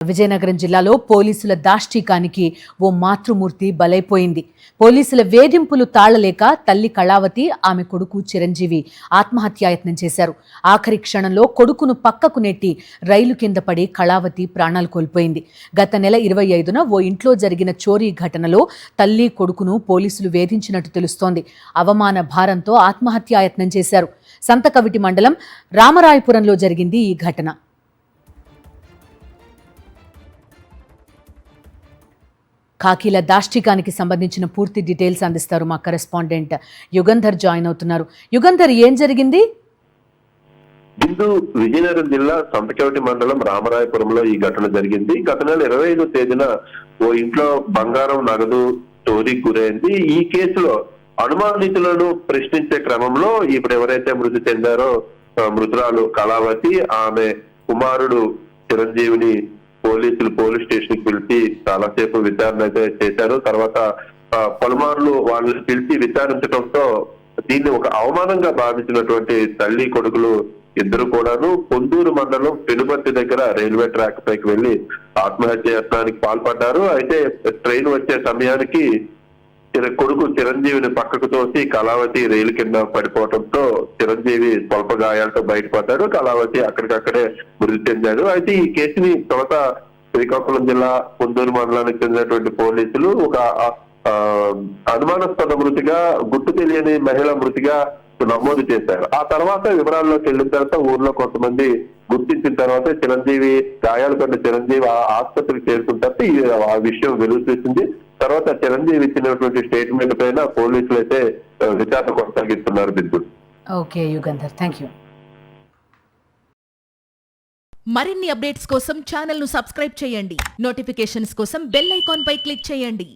విజయనగరం జిల్లాలో పోలీసుల దాష్టీకానికి ఓ మాతృమూర్తి బలైపోయింది. పోలీసుల వేధింపులు తాళలేక తల్లి కళావతి, ఆమె కొడుకు చిరంజీవి ఆత్మహత్యాయత్నం చేశారు. ఆఖరి క్షణంలో కొడుకును పక్కకు నెట్టి రైలు కింద పడి కళావతి ప్రాణాలు కోల్పోయింది. గత నెల 25న ఓ ఇంట్లో జరిగిన చోరీ ఘటనలో తల్లి కొడుకును పోలీసులు వేధించినట్టు తెలుస్తోంది. అవమాన భారంతో ఆత్మహత్యాయత్నం చేశారు. సంతకవిటి మండలం రామరాయపురంలో జరిగింది ఈ ఘటన. కాకీల దాష్టికానికి సంబంధించిన పూర్తి డీటెయిల్స్ అందిస్తారు మా కరెస్పాండెంట్ యుగంధర్. జాయిన్ అవుతున్నారు. యుగంధర్, ఏం జరిగింది? బిందు, విజయనగరం జిల్లా సంతకవిటి మండలం రామరాయపురంలో ఈ ఘటన జరిగింది. గత నెల 25వ తేదీన ఓ ఇంట్లో బంగారం నగదు చోరీకి గురైంది. ఈ కేసులో అనుమానితులను ప్రశ్నించే క్రమంలో ఇప్పుడు ఎవరైతే మృతి చెందారో మృతురాలు కళావతి, ఆమె కుమారుడు చిరంజీవిని పోలీసులు పోలీస్ స్టేషన్ కి పిలిచి చాలాసేపు విచారణ అయితే చేశారు. తర్వాత పలుమార్లు వాళ్ళని పిలిచి విచారించడంతో దీన్ని ఒక అవమానంగా భావించినటువంటి తల్లి కొడుకులు ఇద్దరు కూడాను పొందూరు మండలం పెనుబర్తి దగ్గర రైల్వే ట్రాక్ పైకి వెళ్లి ఆత్మహత్య యత్నానికి పాల్పడ్డారు. అయితే ట్రైన్ వచ్చే సమయానికి కొడుకు చిరంజీవిని పక్కకు తోసి కళావతి రైలు కింద పడిపోవడంతో చిరంజీవి స్వల్ప గాయాలతో బయటపడ్డాడు. కళావతి అక్కడికక్కడే మృతి చెందాడు. అయితే ఈ కేసుని తర్వాత శ్రీకాకుళం జిల్లా పొందూరు మండలానికి చెందినటువంటి పోలీసులు ఒక అనుమానాస్పద మృతిగా, గుర్తు తెలియని మహిళ మృతిగా నమోదు చేశారు. ఆ తర్వాత వివరాల్లోకి వెళ్ళిన తర్వాత ఊర్లో కొంతమంది గుర్తించిన తర్వాత చిరంజీవి గాయాలు పడిన చిరంజీవి ఆసుపత్రికి చేరుకున్న తర్వాత ఆ విషయం వెలుగు చూసింది. తర్వాత చిరంజీవి ఇచ్చినటువంటి స్టేట్మెంట్ పైన పోలీసులు అయితే విచారణ కొనసాగిస్తున్నారు. Bindu. Okay Yugandhar, thank you. మరిన్ని అప్డేట్స్ కోసం ఛానల్ ను సబ్స్క్రైబ్ చేయండి. నోటిఫికేషన్స్ కోసం బెల్ ఐకాన్ పై క్లిక్ చేయండి.